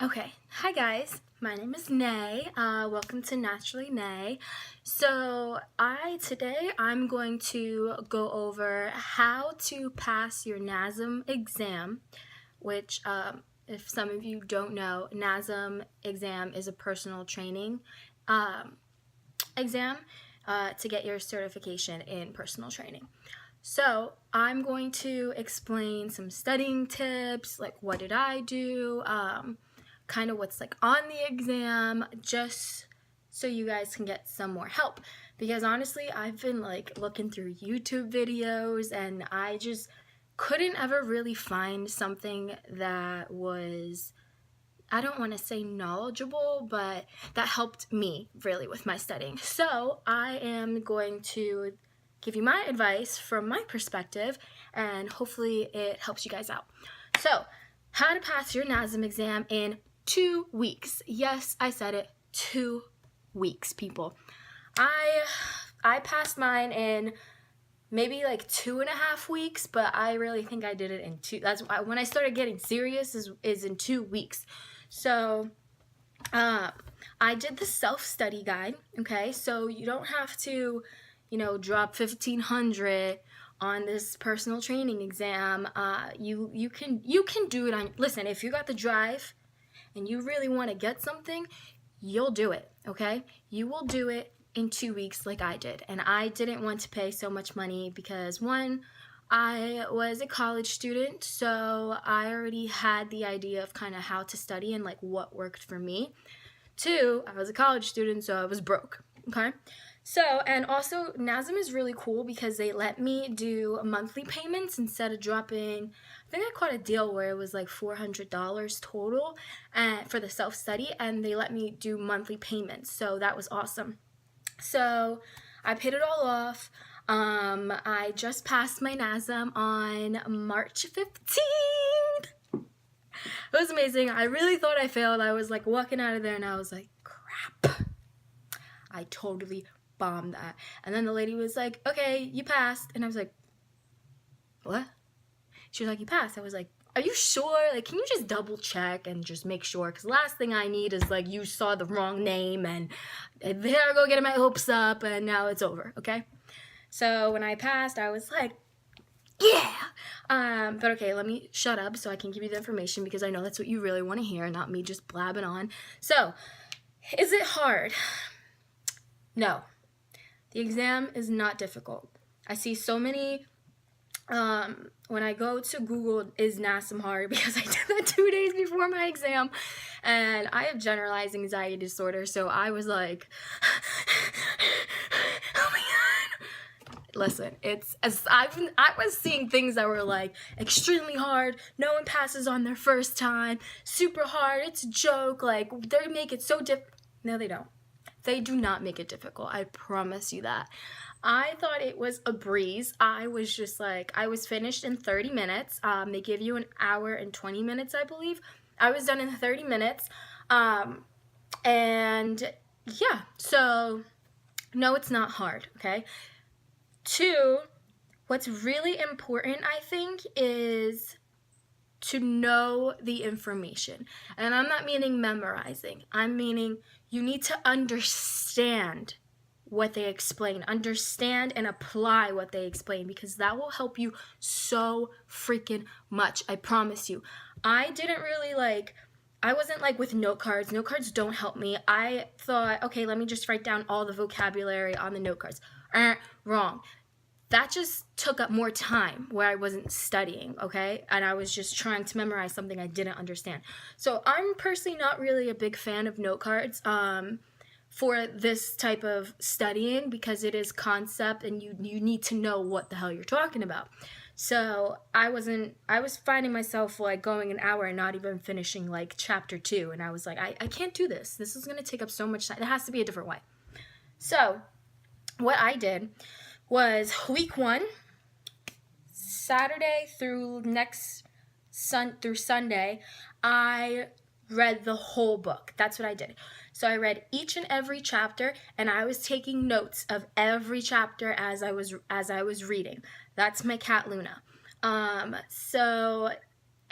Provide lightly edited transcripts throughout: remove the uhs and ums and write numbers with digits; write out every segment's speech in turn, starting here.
Okay, hi guys, my name is Nay. Welcome to Naturally Nay. So today I'm going to go over how to pass your Nasm exam, which if some of you don't know, Nasm exam is a personal training exam to get your certification in personal training. So I'm going to explain some studying tips, like what did I do, kind of what's like on the exam, just so you guys can get some more help. Because honestly, I've been like looking through YouTube videos and I just couldn't ever really find something that was, I don't want to say knowledgeable, but that helped me really with my studying. So I am going to give you my advice from my perspective, and hopefully it helps you guys out. So, how to pass your Nasm exam in 2 weeks. Yes, I said it, 2 weeks, people. I passed mine in maybe like 2.5 weeks, but I really think I did it in 2. That's why when I started getting serious is in 2 weeks. So I did the self-study guide, okay? So you don't have to, drop 1,500 on this personal training exam. You can do it on, listen, if you got the drive and you really want to get something, you'll do it, okay? You will do it in 2 weeks like I did. And I didn't want to pay so much money because, one, I was a college student, so I already had the idea of kind of how to study and like what worked for me. 2, I was a college student, so I was broke, okay? So, and also Nasm is really cool because they let me do monthly payments instead of dropping, I think I caught a deal where it was like $400 total for the self-study, and they let me do monthly payments, so that was awesome. So I paid it all off. I just passed my Nasm on March 15th. It was amazing. I really thought I failed. I was like walking out of there and I was like, crap. I totally bombed that. And then the lady was like, okay, you passed. And I was like, what? She was like, you passed. I was like, are you sure? Like, can you just double check and just make sure? Because the last thing I need is like you saw the wrong name and there I go getting my hopes up and now it's over, okay? So when I passed, I was like, yeah! But okay, let me shut up so I can give you the information because I know that's what you really want to hear, not me just blabbing on. So, is it hard? No. The exam is not difficult. I see so many, when I go to Google, is Nasm hard? Because I did that 2 days before my exam, and I have generalized anxiety disorder, so I was like, oh my god. Listen, I was seeing things that were like extremely hard, no one passes on their first time, super hard, it's a joke, like they make it so no they don't. They do not make it difficult, I promise you that. I thought it was a breeze. I was just like, I was finished in 30 minutes. They give you an hour and 20 minutes, I believe. I was done in 30 minutes. And yeah, so no, it's not hard, okay? 2, what's really important, I think, is to know the information. And I'm not meaning memorizing. I'm meaning you need to understand what they explain. Understand and apply what they explain, because that will help you so freaking much. I promise you. I didn't really I wasn't like with note cards. Note cards don't help me. I thought, okay, let me just write down all the vocabulary on the note cards. Wrong. That just took up more time where I wasn't studying, okay? And I was just trying to memorize something I didn't understand. So I'm personally not really a big fan of note cards for this type of studying, because it is concept and you need to know what the hell you're talking about. So I was finding myself like going an hour and not even finishing like chapter 2. And I was like, I can't do this. This is going to take up so much time. It has to be a different way. So what I did was week 1, Saturday through through Sunday, I read the whole book. That's what I did. So I read each and every chapter, and I was taking notes of every chapter as I was reading. That's my cat Luna.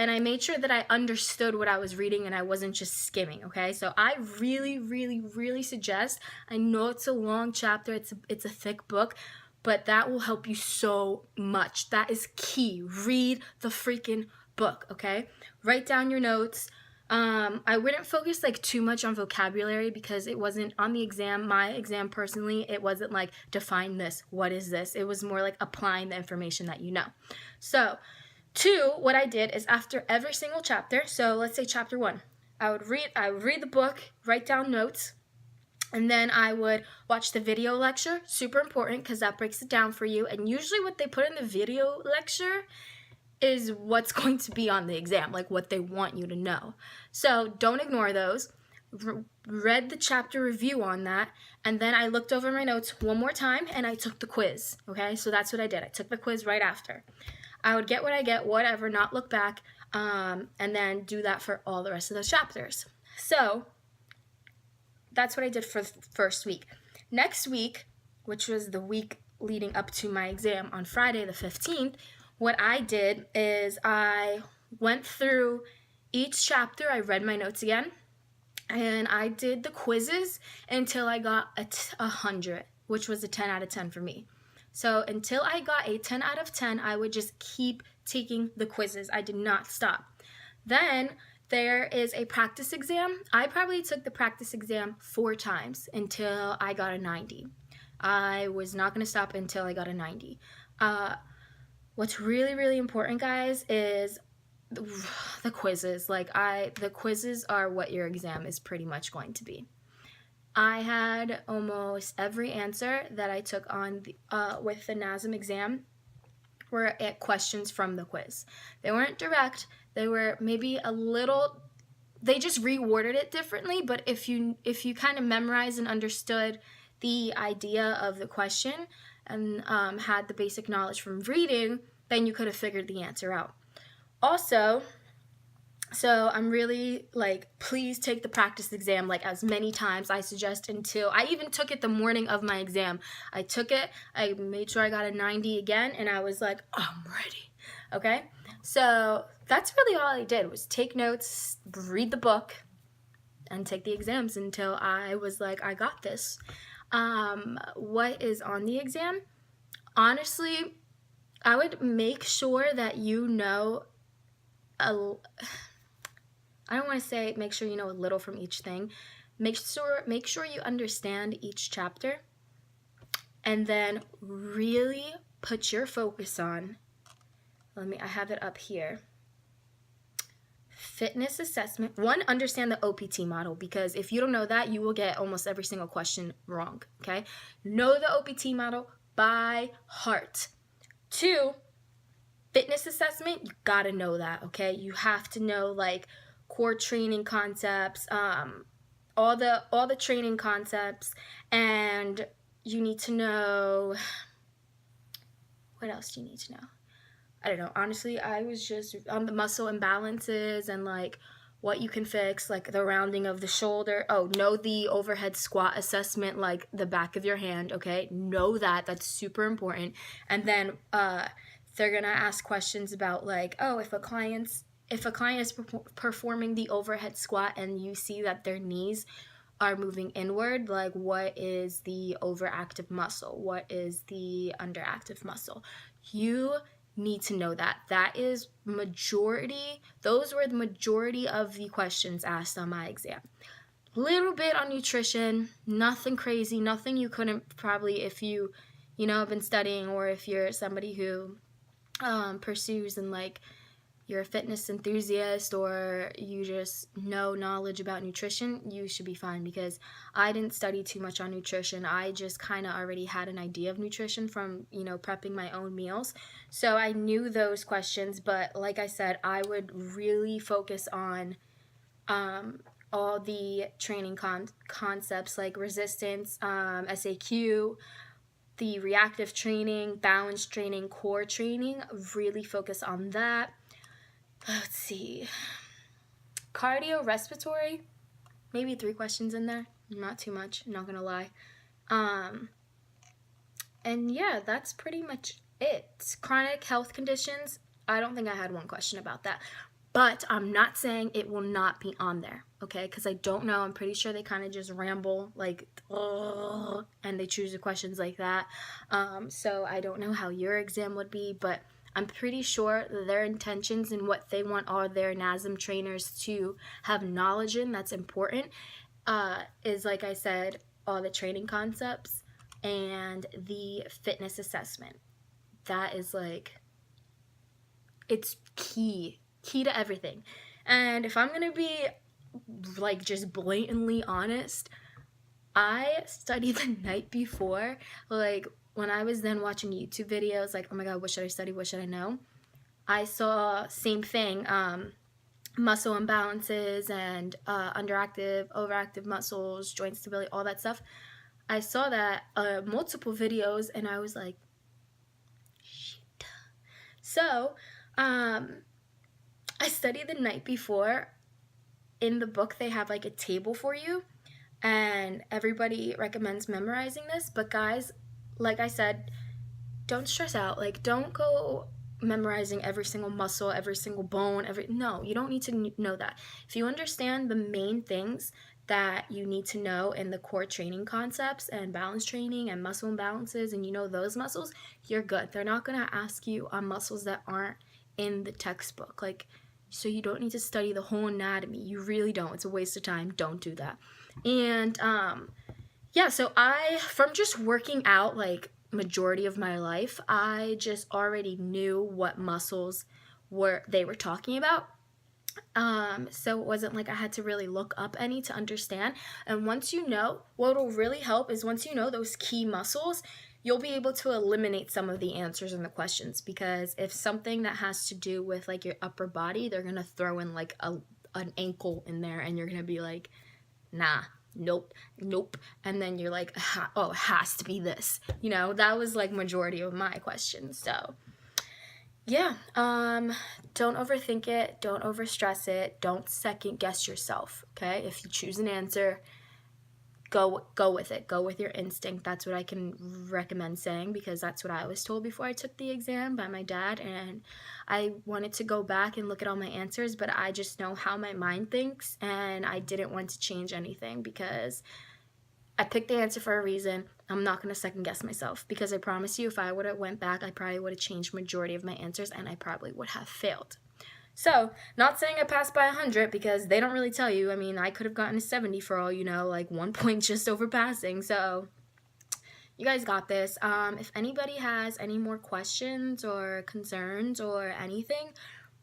and I made sure that I understood what I was reading and I wasn't just skimming, okay? So I really, really, really suggest, I know it's a long chapter, it's a thick book, but that will help you so much. That is key. Read the freaking book, okay? Write down your notes. I wouldn't focus like too much on vocabulary because it wasn't on the exam. My exam personally, it wasn't like define this, what is this? It was more like applying the information that you know. So 2, what I did is after every single chapter, so let's say chapter 1, I would read the book, write down notes, and then I would watch the video lecture, super important because that breaks it down for you. And usually what they put in the video lecture is what's going to be on the exam, like what they want you to know. So don't ignore those. Read the chapter review on that, and then I looked over my notes one more time and I took the quiz, okay? So that's what I did. I took the quiz right after. I would get what I get, whatever, not look back, and then do that for all the rest of those chapters. So that's what I did for the first week. Next week, which was the week leading up to my exam on Friday the 15th, what I did is I went through each chapter, I read my notes again, and I did the quizzes until I got 100, which was a 10 out of 10 for me. So until I got a 10 out of 10, I would just keep taking the quizzes. I did not stop. Then there is a practice exam. I probably took the practice exam 4 times until I got a 90. I was not going to stop until I got a 90. What's really, really important, guys, is the quizzes. The quizzes are what your exam is pretty much going to be. I had almost every answer that I took on with the Nasm exam were questions from the quiz. They weren't direct. They were maybe a little, they just reworded it differently, but if you kind of memorized and understood the idea of the question and had the basic knowledge from reading, then you could have figured the answer out. Also, so I'm really please take the practice exam as many times I suggest until, I even took it the morning of my exam. I took it, I made sure I got a 90 again, and I was like, oh, I'm ready, okay? So that's really all I did was take notes, read the book, and take the exams until I was like, I got this. What is on the exam? Honestly, I would make sure that you know I don't want to say make sure you know a little from each thing. Make sure you understand each chapter, and then really put your focus on, I have it up here. Fitness assessment. 1, understand the OPT model, because if you don't know that, you will get almost every single question wrong, okay? Know the OPT model by heart. 2, fitness assessment, you gotta know that, okay? You have to know core training concepts, all the training concepts, and you need to know, what else do you need to know? I don't know. Honestly, I was just on the muscle imbalances and what you can fix, the rounding of the shoulder. Oh, know the overhead squat assessment, the back of your hand, okay? Know that. That's super important. And then they're gonna ask questions about if a client is performing the overhead squat and you see that their knees are moving inward, what is the overactive muscle? What is the underactive muscle? You need to know that. That is those were the majority of the questions asked on my exam. Little bit on nutrition, nothing crazy, nothing you couldn't probably, if you have been studying, or if you're somebody who pursues and you're a fitness enthusiast, or you just know knowledge about nutrition, you should be fine, because I didn't study too much on nutrition. I just kind of already had an idea of nutrition from, prepping my own meals. So I knew those questions, but like I said, I would really focus on all the training concepts like resistance, SAQ, the reactive training, balance training, core training. Really focus on that. Let's see, cardiorespiratory, maybe 3 questions in there, not too much, I'm not gonna lie. And yeah, that's pretty much it. Chronic health conditions, I don't think I had 1 question about that, But I'm not saying it will not be on there, okay? Because I don't know. I'm pretty sure they kind of just ramble, like, and they choose the questions like that. So I don't know how your exam would be, but I'm pretty sure their intentions and what they want all their Nasm trainers to have knowledge in, that's important, is, like I said, all the training concepts and the fitness assessment. That is, like, it's key to everything. And if I'm gonna be, like, just blatantly honest, I studied the night before. Like, when I was then watching YouTube videos, like, oh my god, what should I study, what should I know, I saw same thing, muscle imbalances and underactive, overactive muscles, joint stability, all that stuff. I saw that multiple videos, and I was like, shit. So I studied the night before. In the book, they have, like, a table for you, and everybody recommends memorizing this. But guys, like I said, don't stress out. Like, don't go memorizing every single muscle, every single bone, no, you don't need to know that. If you understand the main things that you need to know in the core training concepts and balance training and muscle imbalances, and you know those muscles, you're good. They're not going to ask you on muscles that aren't in the textbook. Like, so you don't need to study the whole anatomy. You really don't. It's a waste of time. Don't do that. And yeah, so from just working out, like, majority of my life, I just already knew what muscles they were talking about. So it wasn't like I had to really look up any to understand. And once you know, what'll really help is once you know those key muscles, you'll be able to eliminate some of the answers in the questions. Because if something that has to do with, like, your upper body, they're gonna throw in, like, an ankle in there, and you're gonna be like, nah, nope, and then you're like, oh, it has to be this. You know, that was, like, majority of my questions. So yeah, don't overthink it, don't overstress it, don't second guess yourself, okay? If you choose an answer, go with it. Go with your instinct. That's what I can recommend saying, because that's what I was told before I took the exam by my dad, and I wanted to go back and look at all my answers, but I just know how my mind thinks, and I didn't want to change anything because I picked the answer for a reason. I'm not going to second guess myself, because I promise you, if I would have went back, I probably would have changed majority of my answers, and I probably would have failed. So, not saying I passed by 100, because they don't really tell you. I mean, I could have gotten a 70 for all you know, like 1 point just over passing. So, you guys got this. If anybody has any more questions or concerns or anything,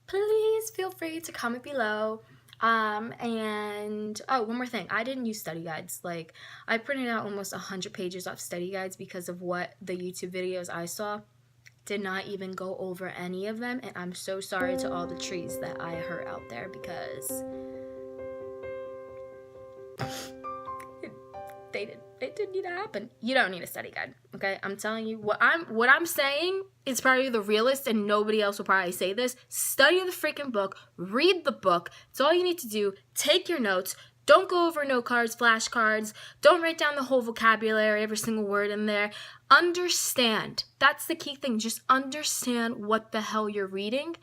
please feel free to comment below. And oh, one more thing, I didn't use study guides. Like, I printed out almost 100 pages of study guides because of what the YouTube videos I saw did not even go over any of them, and I'm so sorry to all the trees that I hurt out there, because it didn't need to happen. You don't need a study guide, okay? I'm telling you, what I'm saying is probably the realest, and nobody else will probably say this. Study the freaking book, read the book. It's all you need to do. Take your notes. Don't go over note cards, flashcards. Don't write down the whole vocabulary, every single word in there. Understand. That's the key thing. Just understand what the hell you're reading.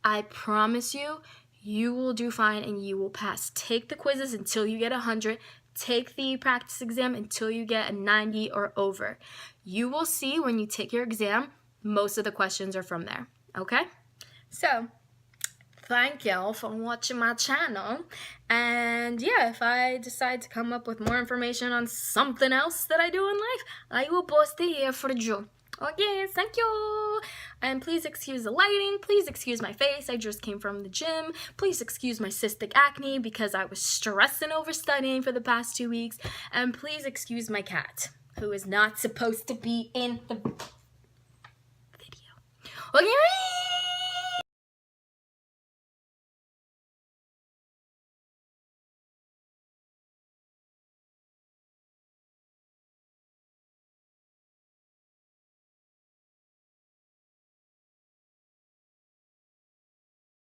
I promise you, you will do fine and you will pass. Take the quizzes until you get 100. Take the practice exam until you get a 90 or over. You will see when you take your exam, most of the questions are from there. Okay? So, thank y'all for watching my channel, and yeah, if I decide to come up with more information on something else that I do in life, I will post it here for you. Okay, thank you, and please excuse the lighting, please excuse my face, I just came from the gym, please excuse my cystic acne because I was stressing over studying for the past 2 weeks, and please excuse my cat, who is not supposed to be in the video. Okay.